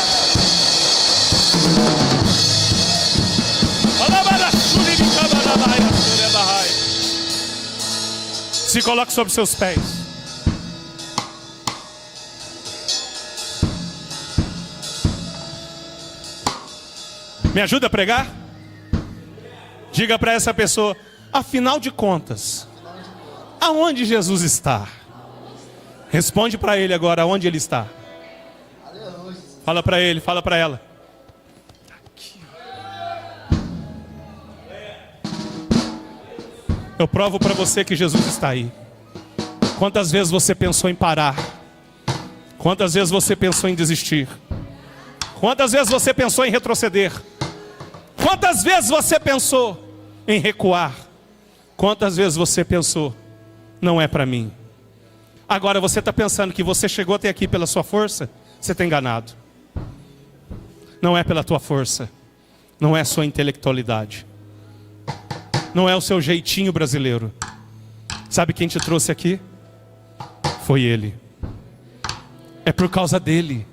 [SPEAKER 1] Se coloque sobre seus pés. Me ajuda a pregar? Diga para essa pessoa: afinal de contas, aonde Jesus está? Responde para ele agora: aonde ele está? Fala para ele, fala para ela. Eu provo para você que Jesus está aí. Quantas vezes você pensou em parar? Quantas vezes você pensou em desistir? Quantas vezes você pensou em retroceder? Quantas vezes você pensou em recuar? Quantas vezes você pensou, não é para mim? Agora você está pensando que você chegou até aqui pela sua força? Você está enganado. Não é pela tua força. Não é a sua intelectualidade. Não é o seu jeitinho brasileiro. Sabe quem te trouxe aqui? Foi Ele. É por causa dEle.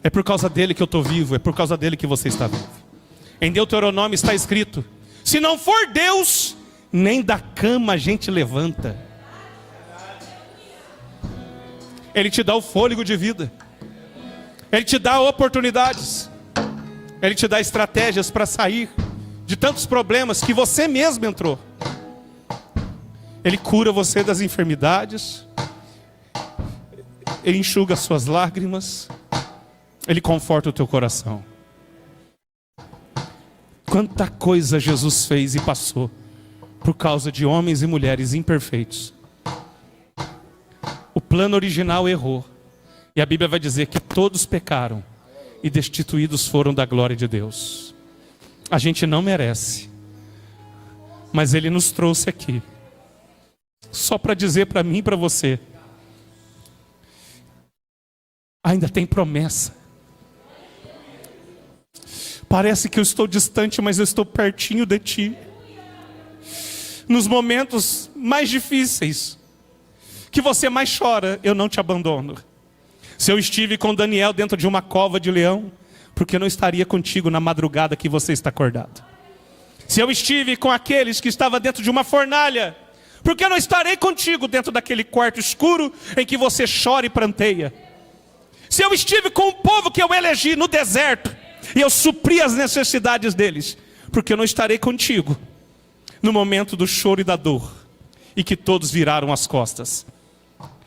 [SPEAKER 1] É por causa dEle que eu estou vivo. É por causa dEle que você está vivo. Em Deuteronômio está escrito: se não for Deus, nem da cama a gente levanta. Ele te dá o fôlego de vida. Ele te dá oportunidades. Ele te dá estratégias para sair de tantos problemas que você mesmo entrou. Ele cura você das enfermidades. Ele enxuga as suas lágrimas. Ele conforta o teu coração. Quanta coisa Jesus fez e passou por causa de homens e mulheres imperfeitos. O plano original errou. E a Bíblia vai dizer que todos pecaram e destituídos foram da glória de Deus. A gente não merece, mas Ele nos trouxe aqui só para dizer para mim e para você: ainda tem promessa. Parece que eu estou distante, mas eu estou pertinho de ti. Nos momentos mais difíceis, que você mais chora, eu não te abandono. Se eu estive com Daniel dentro de uma cova de leão, porque não estaria contigo na madrugada que você está acordado. Se eu estive com aqueles que estavam dentro de uma fornalha, porque eu não estarei contigo dentro daquele quarto escuro em que você chora e pranteia. Se eu estive com o povo que eu elegi no deserto, e eu supri as necessidades deles, porque eu não estarei contigo no momento do choro e da dor, e que todos viraram as costas.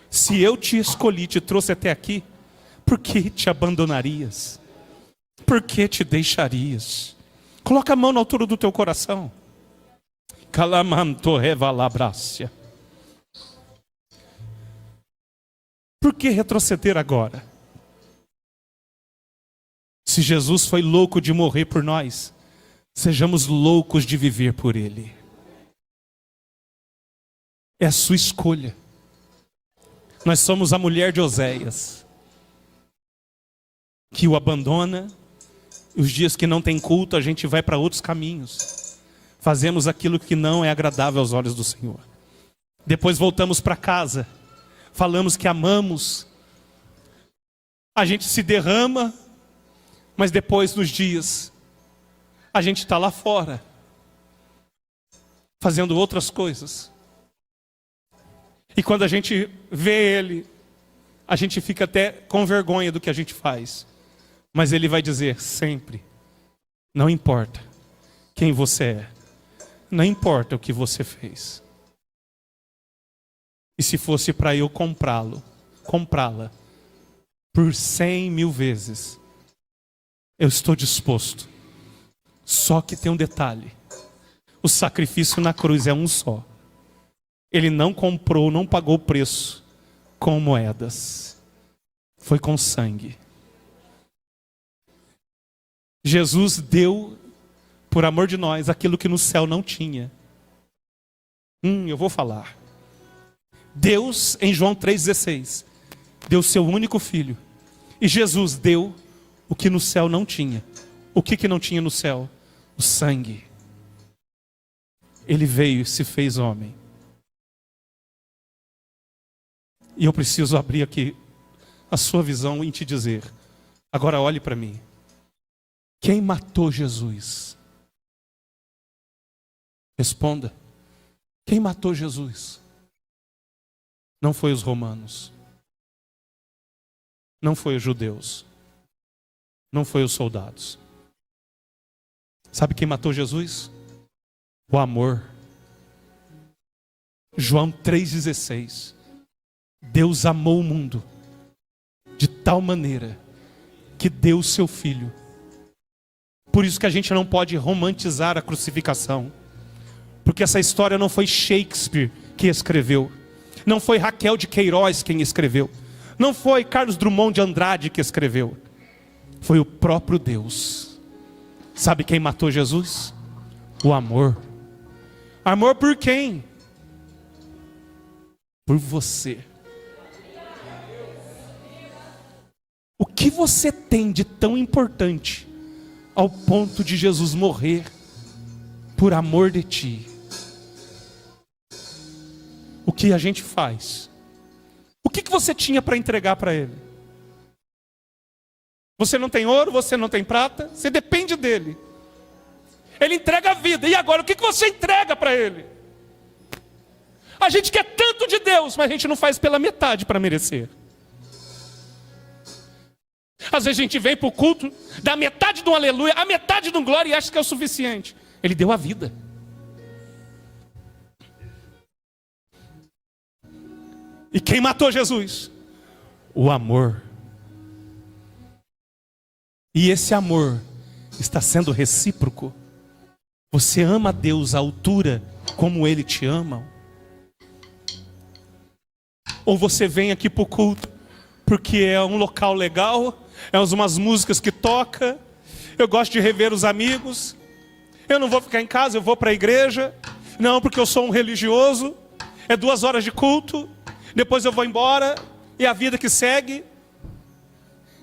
[SPEAKER 1] Se eu te escolhi, te trouxe até aqui, por que te abandonarias? Por que te deixarias? Coloca a mão na altura do teu coração. Calamanto revalabrácia. Por que retroceder agora? Se Jesus foi louco de morrer por nós, sejamos loucos de viver por Ele. É a sua escolha. Nós somos a mulher de Oséias, que o abandona. Os dias que não tem culto, a gente vai para outros caminhos. Fazemos aquilo que não é agradável aos olhos do Senhor. Depois voltamos para casa, falamos que amamos. A gente se derrama, mas depois nos dias, a gente está lá fora, fazendo outras coisas. E quando a gente vê Ele, a gente fica até com vergonha do que a gente faz. Mas Ele vai dizer sempre: não importa quem você é, não importa o que você fez. E se fosse para eu comprá-la por 100.000 vezes, eu estou disposto. Só que tem um detalhe: o sacrifício na cruz é um só. Ele não comprou, não pagou o preço com moedas. Foi com sangue. Jesus deu, por amor de nós, aquilo que no céu não tinha. Eu vou falar. Deus, em João 3,16, deu seu único filho. E Jesus deu o que no céu não tinha. O que não tinha no céu? O sangue. Ele veio e se fez homem. E eu preciso abrir aqui a sua visão e te dizer: agora olhe para mim. Quem matou Jesus? Responda. Quem matou Jesus? Não foi os romanos. Não foi os judeus. Não foi os soldados. Sabe quem matou Jesus? O amor. João 3,16. Deus amou o mundo de tal maneira que deu o seu Filho. Por isso que a gente não pode romantizar a crucificação. Porque essa história não foi Shakespeare que escreveu. Não foi Raquel de Queiroz quem escreveu. Não foi Carlos Drummond de Andrade que escreveu. Foi o próprio Deus. Sabe quem matou Jesus? O amor. Amor por quem? Por você. O que você tem de tão importante ao ponto de Jesus morrer por amor de ti? O que a gente faz? O que você tinha para entregar para Ele? Você não tem ouro, você não tem prata, você depende dEle. Ele entrega a vida, e agora o que você entrega para Ele? A gente quer tanto de Deus, mas a gente não faz pela metade para merecer. Às vezes a gente vem para o culto, dá metade de um aleluia, a metade de um glória e acha que é o suficiente. Ele deu a vida. E quem matou Jesus? O amor. E esse amor está sendo recíproco. Você ama Deus à altura como Ele te ama? Ou você vem aqui para o culto porque é um local legal, é umas músicas que toca, eu gosto de rever os amigos, eu não vou ficar em casa, eu vou para a igreja, não, porque eu sou um religioso, é 2 horas de culto, depois eu vou embora, e a vida que segue.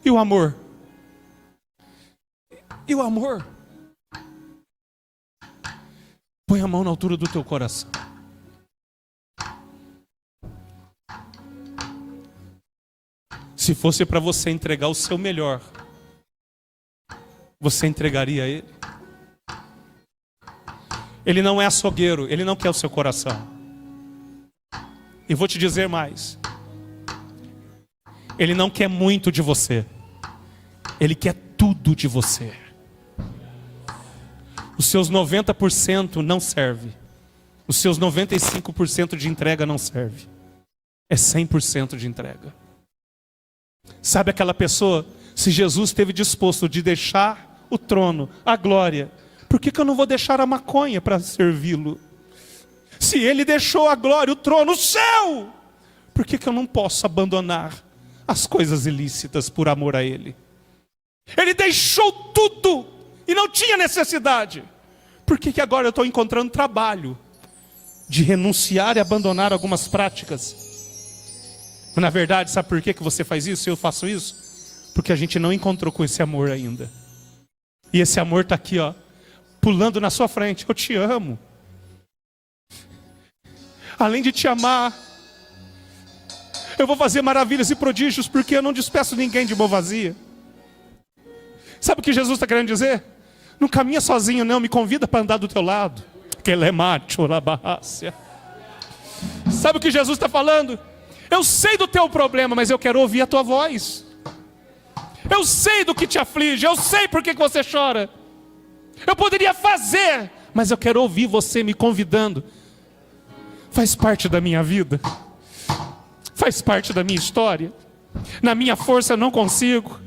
[SPEAKER 1] E o amor? E o amor? Põe a mão na altura do teu coração. Se fosse para você entregar o seu melhor, você entregaria a Ele? Ele não é açougueiro, Ele não quer o seu coração. E vou te dizer mais. Ele não quer muito de você. Ele quer tudo de você. Os seus 90% não serve. Os seus 95% de entrega não serve. É 100% de entrega. Sabe aquela pessoa, se Jesus esteve disposto de deixar o trono, a glória, por que eu não vou deixar a maconha para servi-lo? Se Ele deixou a glória, o trono, o céu, por que eu não posso abandonar as coisas ilícitas por amor a Ele? Ele deixou tudo e não tinha necessidade. Por que agora eu estou encontrando trabalho de renunciar e abandonar algumas práticas? Na verdade, sabe por que você faz isso? Eu faço isso? Porque a gente não encontrou com esse amor ainda. E esse amor está aqui, ó, pulando na sua frente. Eu te amo. Além de te amar, eu vou fazer maravilhas e prodígios, porque eu não despeço ninguém de mão vazia. Sabe o que Jesus está querendo dizer? Não caminha sozinho, não. Me convida para andar do teu lado. Sabe o que Jesus está falando? Eu sei do teu problema, mas eu quero ouvir a tua voz. Eu sei do que te aflige, eu sei por que você chora. Eu poderia fazer, mas eu quero ouvir você me convidando. Faz parte da minha vida. Faz parte da minha história. Na minha força eu não consigo.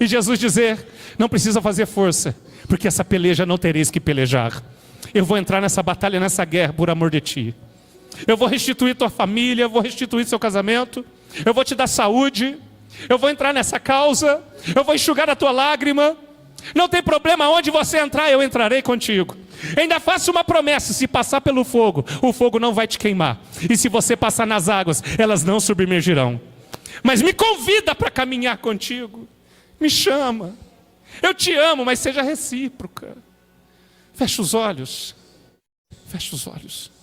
[SPEAKER 1] E Jesus dizer, não precisa fazer força, porque essa peleja não tereis que pelejar. Eu vou entrar nessa batalha, nessa guerra por amor de ti. Eu vou restituir tua família, eu vou restituir seu casamento, eu vou te dar saúde, eu vou entrar nessa causa, eu vou enxugar a tua lágrima. Não tem problema, onde você entrar, eu entrarei contigo. Ainda faço uma promessa, se passar pelo fogo, o fogo não vai te queimar. E se você passar nas águas, elas não submergirão. Mas me convida para caminhar contigo. Me chama. Eu te amo, mas seja recíproca. Fecha os olhos. Fecha os olhos.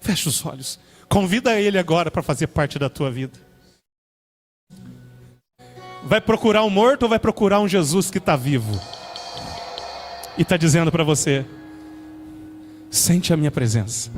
[SPEAKER 1] Fecha os olhos. Convida Ele agora para fazer parte da tua vida. Vai procurar um morto ou vai procurar um Jesus que está vivo? E está dizendo para você, sente a minha presença.